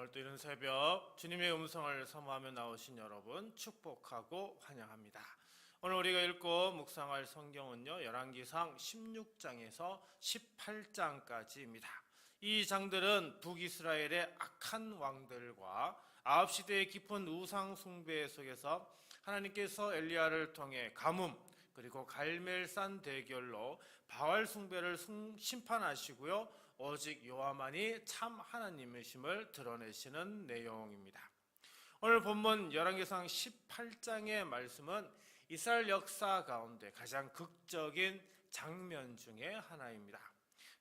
오늘 또 이런 새벽 주님의 음성을 사모하며 나오신 여러분 축복하고 환영합니다. 오늘 우리가 읽고 묵상할 성경은요, 열왕기상 16장에서 18장까지입니다. 이 장들은 북이스라엘의 악한 왕들과 아합 시대의 깊은 우상 숭배 속에서 하나님께서 엘리야를 통해 가뭄 그리고 갈멜산 대결로 바알 숭배를 심판하시고요, 오직 여호와만이 참 하나님이심을 드러내시는 내용입니다. 오늘 본문 열왕기상 18장의 말씀은 이스라엘 역사 가운데 가장 극적인 장면 중에 하나입니다.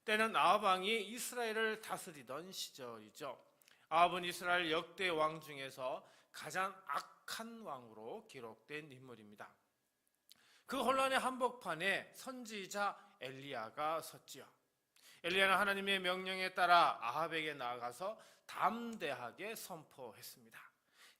때는 아합 왕이 이스라엘을 다스리던 시절이죠. 아합은 이스라엘 역대 왕 중에서 가장 악한 왕으로 기록된 인물입니다. 그 혼란의 한복판에 선지자 엘리야가 섰지요. 엘리야는 하나님의 명령에 따라 아합에게 나아가서 담대하게 선포했습니다.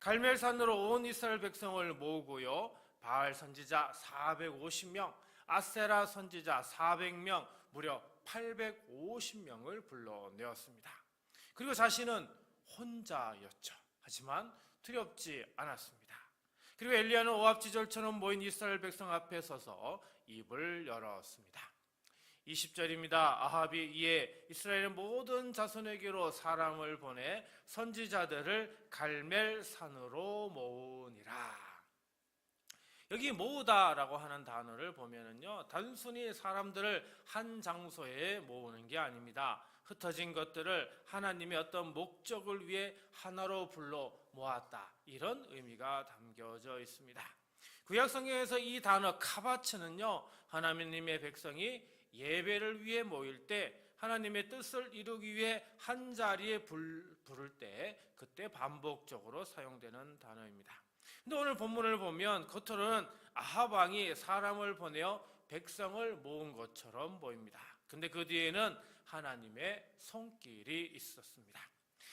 갈멜산으로 온 이스라엘 백성을 모으고요, 바알 선지자 450명, 아세라 선지자 400명, 무려 850명을 불러내었습니다. 그리고 자신은 혼자였죠. 하지만 두렵지 않았습니다. 그리고 엘리야는 오합지졸처럼 모인 이스라엘 백성 앞에 서서 입을 열었습니다. 20절입니다. 아합이 이에 이스라엘의 모든 자손에게로 사람을 보내 선지자들을 갈멜산으로 모으니라. 여기 모으다라고 하는 단어를 보면은요, 단순히 사람들을 한 장소에 모으는 게 아닙니다. 흩어진 것들을 하나님의 어떤 목적을 위해 하나로 불러 모았다, 이런 의미가 담겨져 있습니다. 구약 성경에서 이 단어 카바츠는요, 하나님의 백성이 예배를 위해 모일 때, 하나님의 뜻을 이루기 위해 한 자리에 부를 때, 그때 반복적으로 사용되는 단어입니다. 근데 오늘 본문을 보면 겉으로는 아합 왕이 사람을 보내어 백성을 모은 것처럼 보입니다. 근데 그 뒤에는 하나님의 손길이 있었습니다.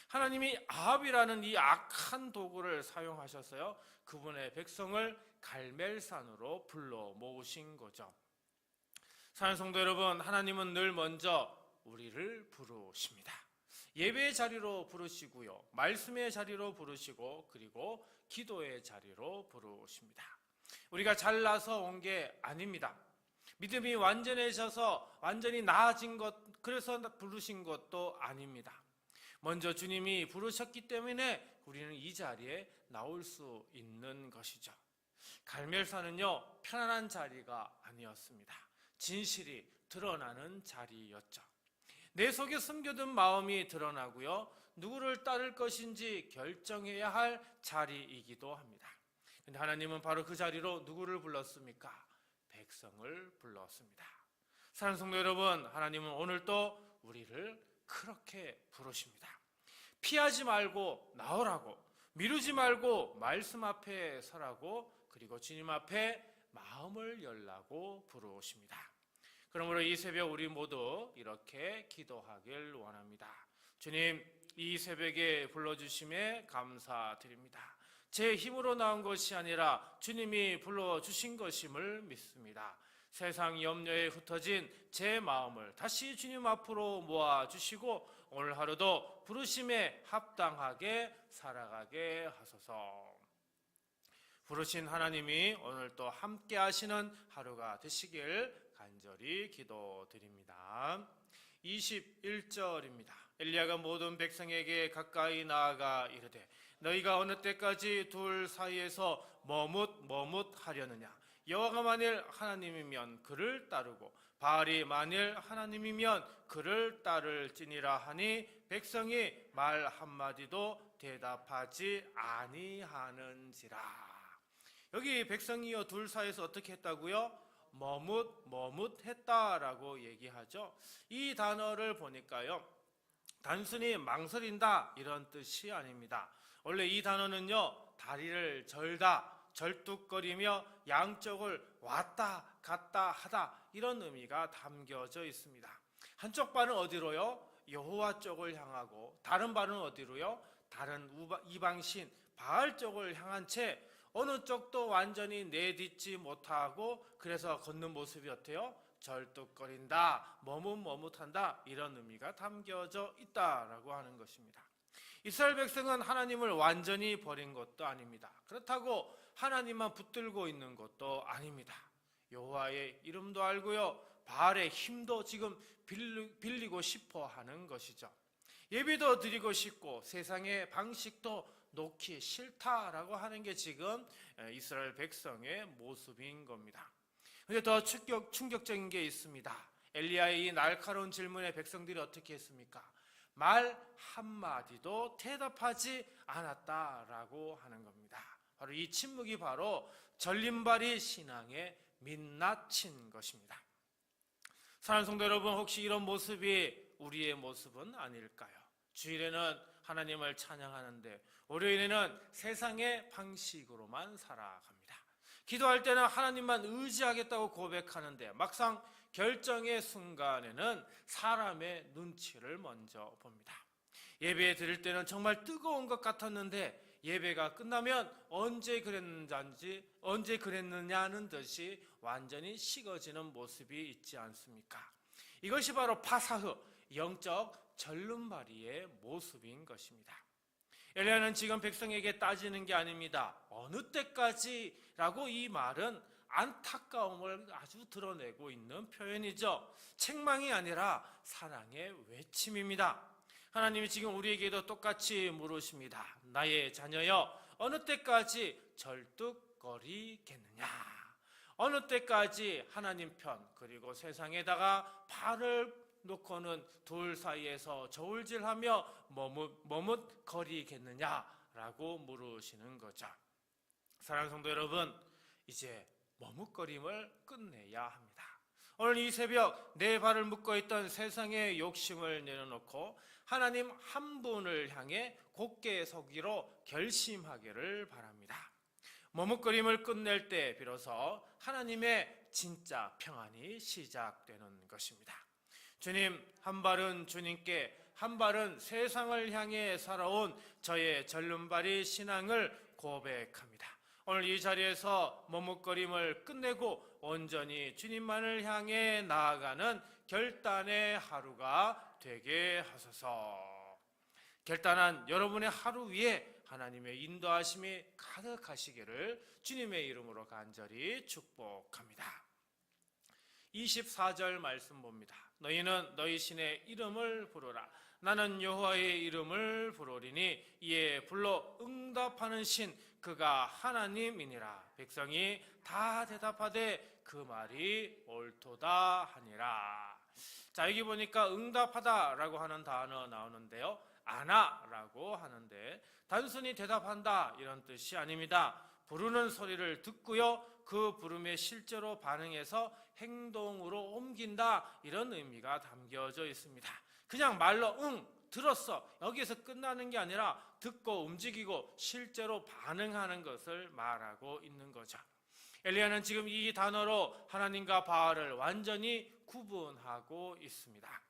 하나님이 아합이라는 이 악한 도구를 사용하셔서요, 그분의 백성을 갈멜산으로 불러 모으신 거죠. 사랑하는 성도 여러분, 하나님은 늘 먼저 우리를 부르십니다. 예배의 자리로 부르시고요, 말씀의 자리로 부르시고, 그리고 기도의 자리로 부르십니다. 우리가 잘나서 온 게 아닙니다. 믿음이 완전해져서 완전히 나아진 것, 그래서 부르신 것도 아닙니다. 먼저 주님이 부르셨기 때문에 우리는 이 자리에 나올 수 있는 것이죠. 갈멜산은요, 편안한 자리가 아니었습니다. 진실이 드러나는 자리였죠. 내 속에 숨겨둔 마음이 드러나고요, 누구를 따를 것인지 결정해야 할 자리이기도 합니다. 근데 하나님은 바로 그 자리로 누구를 불렀습니까? 백성을 불렀습니다. 사랑하는 성도 여러분, 하나님은 오늘 또 우리를 그렇게 부르십니다. 피하지 말고 나오라고, 미루지 말고 말씀 앞에 서라고, 그리고 주님 앞에 마음을 열라고 부르십니다. 그러므로 이 새벽 우리 모두 이렇게 기도하길 원합니다. 주님, 이 새벽에 불러주심에 감사드립니다. 제 힘으로 나온 것이 아니라 주님이 불러주신 것임을 믿습니다. 세상 염려에 흩어진 제 마음을 다시 주님 앞으로 모아주시고, 오늘 하루도 부르심에 합당하게 살아가게 하소서. 부르신 하나님이 오늘 또 함께 하시는 하루가 되시길 간절히 기도드립니다. 21절입니다. 엘리야가 모든 백성에게 가까이 나아가 이르되 너희가 어느 때까지 둘 사이에서 머뭇하려느냐. 여호와가 만일 하나님이면 그를 따르고 바알이 만일 하나님이면 그를 따를지니라 하니 백성이 말 한마디도 대답하지 아니하는지라. 여기 백성이요 둘 사이에서 어떻게 했다고요? 머뭇했다라고 얘기하죠. 이 단어를 보니까요, 단순히 망설인다 이런 뜻이 아닙니다. 원래 이 단어는요, 다리를 절다, 절뚝거리며 양쪽을 왔다 갔다 하다, 이런 의미가 담겨져 있습니다. 한쪽 발은 어디로요? 여호와 쪽을 향하고, 다른 발은 어디로요? 다른 이방신 바알 쪽을 향한 채 어느 쪽도 완전히 내딛지 못하고, 그래서 걷는 모습이 어때요? 절뚝거린다, 머뭇한다, 이런 의미가 담겨져 있다라고 하는 것입니다. 이스라엘 백성은 하나님을 완전히 버린 것도 아닙니다. 그렇다고 하나님만 붙들고 있는 것도 아닙니다. 여호와의 이름도 알고요, 바알의 힘도 지금 빌리고 싶어 하는 것이죠. 예배도 드리고 싶고 세상의 방식도 놓기 싫다라고 하는 게 지금 이스라엘 백성의 모습인 겁니다. 그런데 더 충격적인 게 있습니다. 엘리야의 이 날카로운 질문에 백성들이 어떻게 했습니까? 말 한마디도 대답하지 않았다라고 하는 겁니다. 바로 이 침묵이 바로 전림발이 신앙의 민낯인 것입니다. 사랑하는 성도 여러분, 혹시 이런 모습이 우리의 모습은 아닐까요? 주일에는 하나님을 찬양하는데 월요일에는 세상의 방식으로만 살아갑니다. 기도할 때는 하나님만 의지하겠다고 고백하는데 막상 결정의 순간에는 사람의 눈치를 먼저 봅니다. 예배 드릴 때는 정말 뜨거운 것 같았는데 예배가 끝나면 언제 그랬느냐는 듯이 완전히 식어지는 모습이 있지 않습니까? 이것이 바로 파사흐, 영적 절름발이의 모습인 것입니다. 엘리야는 지금 백성에게 따지는 게 아닙니다. 어느 때까지라고 이 말은 안타까움을 아주 드러내고 있는 표현이죠. 책망이 아니라 사랑의 외침입니다. 하나님이 지금 우리에게도 똑같이 물으십니다. 나의 자녀여, 어느 때까지 절뚝거리겠느냐? 어느 때까지 하나님 편 그리고 세상에다가 발을 놓고는 둘 사이에서 저울질하며 머뭇거리겠느냐라고 물으시는 거죠. 사랑하는 성도 여러분, 이제 머뭇거림을 끝내야 합니다. 오늘 이 새벽 내 발을 묶고 있던 세상의 욕심을 내려놓고 하나님 한 분을 향해 곧게 서기로 결심하기를 바랍니다. 머뭇거림을 끝낼 때 비로소 하나님의 진짜 평안이 시작되는 것입니다. 주님, 한 발은 주님께, 한 발은 세상을 향해 살아온 저의 절름발이 신앙을 고백합니다. 오늘 이 자리에서 머뭇거림을 끝내고 온전히 주님만을 향해 나아가는 결단의 하루가 되게 하소서. 결단한 여러분의 하루 위에 하나님의 인도하심이 가득하시기를 주님의 이름으로 간절히 축복합니다. 24절 말씀 봅니다. 너희는 너희 신의 이름을 부르라. 나는 여호와의 이름을 부르리니 이에 불러 응답하는 신 그가 하나님이니라. 백성이 다 대답하되 그 말이 옳도다 하니라. 자, 여기 보니까 응답하다라고 하는 단어 나오는데요, 아나라고 하는데 단순히 대답한다 이런 뜻이 아닙니다. 부르는 소리를 듣고요, 그 부름에 실제로 반응해서 행동으로 옮긴다 이런 의미가 담겨져 있습니다. 그냥 말로 응 들었어 여기에서 끝나는 게 아니라 듣고 움직이고 실제로 반응하는 것을 말하고 있는 거죠. 엘리야는 지금 이 단어로 하나님과 바알을 완전히 구분하고 있습니다.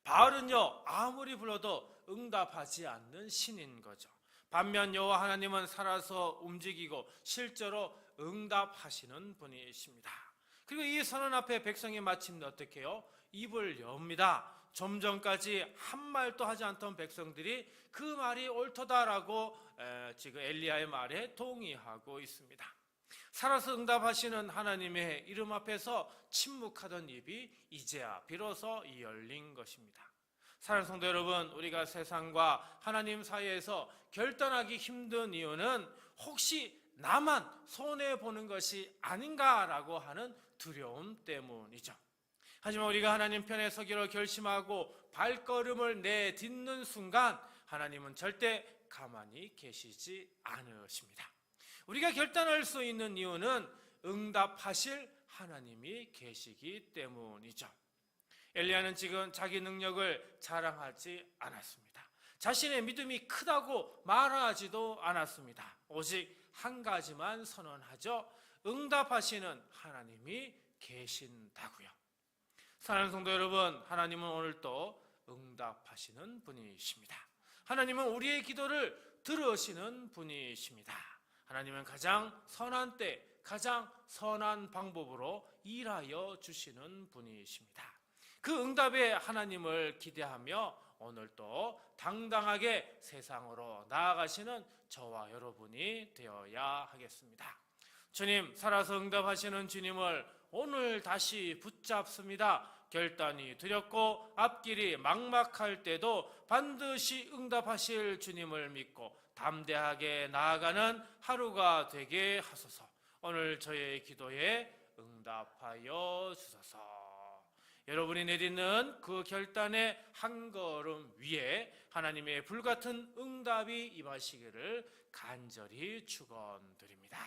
바알은요, 아무리 불러도 응답하지 않는 신인 거죠. 반면 여호와 하나님은 살아서 움직이고 실제로 응답하시는 분이십니다. 그리고 이 선언 앞에 백성이 마침내 어떻게 해요? 입을 엽니다. 좀 전까지 한 말도 하지 않던 백성들이 그 말이 옳도다라고 지금 엘리야의 말에 동의하고 있습니다. 살아서 응답하시는 하나님의 이름 앞에서 침묵하던 입이 이제야 비로소 열린 것입니다. 사랑하는 성도 여러분, 우리가 세상과 하나님 사이에서 결단하기 힘든 이유는 혹시 나만 손해보는 것이 아닌가라고 하는 두려움 때문이죠. 하지만 우리가 하나님 편에 서기로 결심하고 발걸음을 내딛는 순간 하나님은 절대 가만히 계시지 않으십니다. 우리가 결단할 수 있는 이유는 응답하실 하나님이 계시기 때문이죠. 엘리야는 지금 자기 능력을 자랑하지 않았습니다. 자신의 믿음이 크다고 말하지도 않았습니다. 오직 한 가지만 선언하죠. 응답하시는 하나님이 계신다고요. 사랑하는 성도 여러분, 하나님은 오늘 또 응답하시는 분이십니다. 하나님은 우리의 기도를 들으시는 분이십니다. 하나님은 가장 선한 때, 가장 선한 방법으로 일하여 주시는 분이십니다. 그 응답에 하나님을 기대하며 오늘도 당당하게 세상으로 나아가시는 저와 여러분이 되어야 하겠습니다. 주님, 살아서 응답하시는 주님을 오늘 다시 붙잡습니다. 결단이 두렵고 앞길이 막막할 때도 반드시 응답하실 주님을 믿고 담대하게 나아가는 하루가 되게 하소서. 오늘 저의 기도에 응답하여 주소서. 여러분이 내딛는 그 결단의 한 걸음 위에 하나님의 불같은 응답이 임하시기를 간절히 축원드립니다.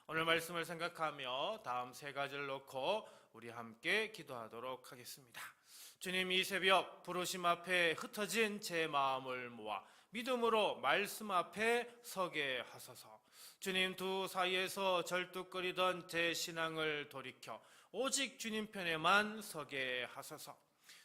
오늘 말씀을 생각하며 다음 세 가지를 놓고 우리 함께 기도하도록 하겠습니다. 주님, 이 새벽 부르심 앞에 흩어진 제 마음을 모아 믿음으로 말씀 앞에 서게 하소서. 주님, 두 사이에서 절뚝거리던 제 신앙을 돌이켜 오직 주님 편에만 서게 하소서.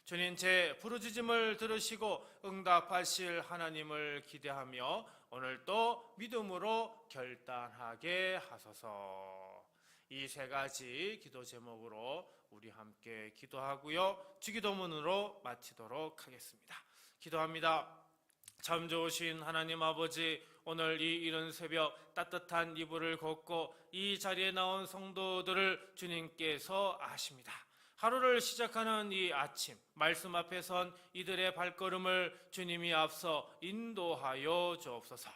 주님, 제 부르짖음을 들으시고 응답하실 하나님을 기대하며 오늘도 믿음으로 결단하게 하소서. 이 세 가지 기도 제목으로 우리 함께 기도하고요, 주기도문으로 마치도록 하겠습니다. 기도합니다. 참 좋으신 하나님 아버지, 오늘 이 이른 새벽 따뜻한 이불을 걷고 이 자리에 나온 성도들을 주님께서 아십니다. 하루를 시작하는 이 아침, 말씀 앞에 선 이들의 발걸음을 주님이 앞서 인도하여 주옵소서.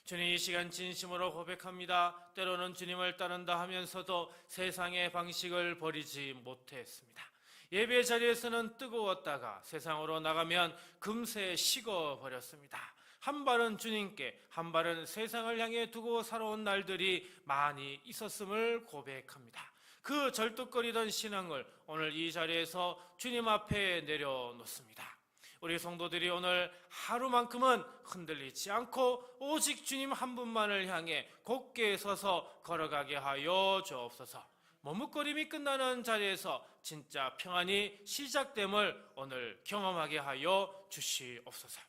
주님, 이 시간 진심으로 고백합니다. 때로는 주님을 따른다 하면서도 세상의 방식을 버리지 못했습니다. 예배 자리에서는 뜨거웠다가 세상으로 나가면 금세 식어버렸습니다. 한 발은 주님께, 한 발은 세상을 향해 두고 살아온 날들이 많이 있었음을 고백합니다. 그 절뚝거리던 신앙을 오늘 이 자리에서 주님 앞에 내려놓습니다. 우리 성도들이 오늘 하루만큼은 흔들리지 않고 오직 주님 한 분만을 향해 곧게 서서 걸어가게 하여 주옵소서. 머뭇거림이 끝나는 자리에서 진짜 평안이 시작됨을 오늘 경험하게 하여 주시옵소서.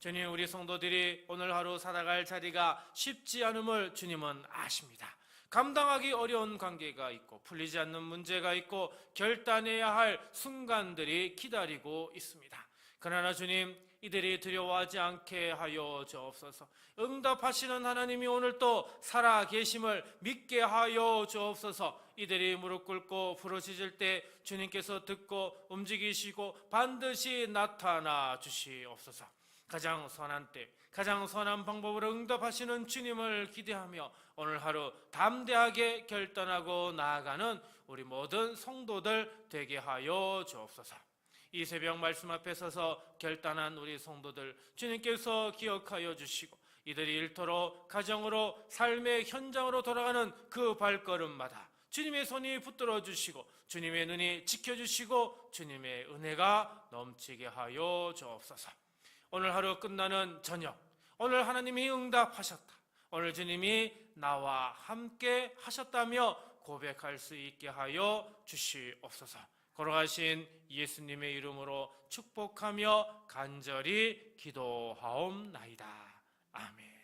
주님, 우리 성도들이 오늘 하루 살아갈 자리가 쉽지 않음을 주님은 아십니다. 감당하기 어려운 관계가 있고 풀리지 않는 문제가 있고 결단해야 할 순간들이 기다리고 있습니다. 그러나 주님, 이들이 두려워하지 않게 하여 주옵소서. 응답하시는 하나님이 오늘 또 살아계심을 믿게 하여 주옵소서. 이들이 무릎 꿇고 부르짖을 때 주님께서 듣고 움직이시고 반드시 나타나 주시옵소서. 가장 선한 때, 가장 선한 방법으로 응답하시는 주님을 기대하며 오늘 하루 담대하게 결단하고 나아가는 우리 모든 성도들 되게 하여 주옵소서. 이 새벽 말씀 앞에 서서 결단한 우리 성도들 주님께서 기억하여 주시고 이들이 일터로 가정으로 삶의 현장으로 돌아가는 그 발걸음마다 주님의 손이 붙들어 주시고 주님의 눈이 지켜주시고 주님의 은혜가 넘치게 하여 주옵소서. 오늘 하루 끝나는 저녁, 오늘 하나님이 응답하셨다, 오늘 주님이 나와 함께 하셨다며 고백할 수 있게 하여 주시옵소서. 걸어가신 예수님의 이름으로 축복하며 간절히 기도하옵나이다. 아멘.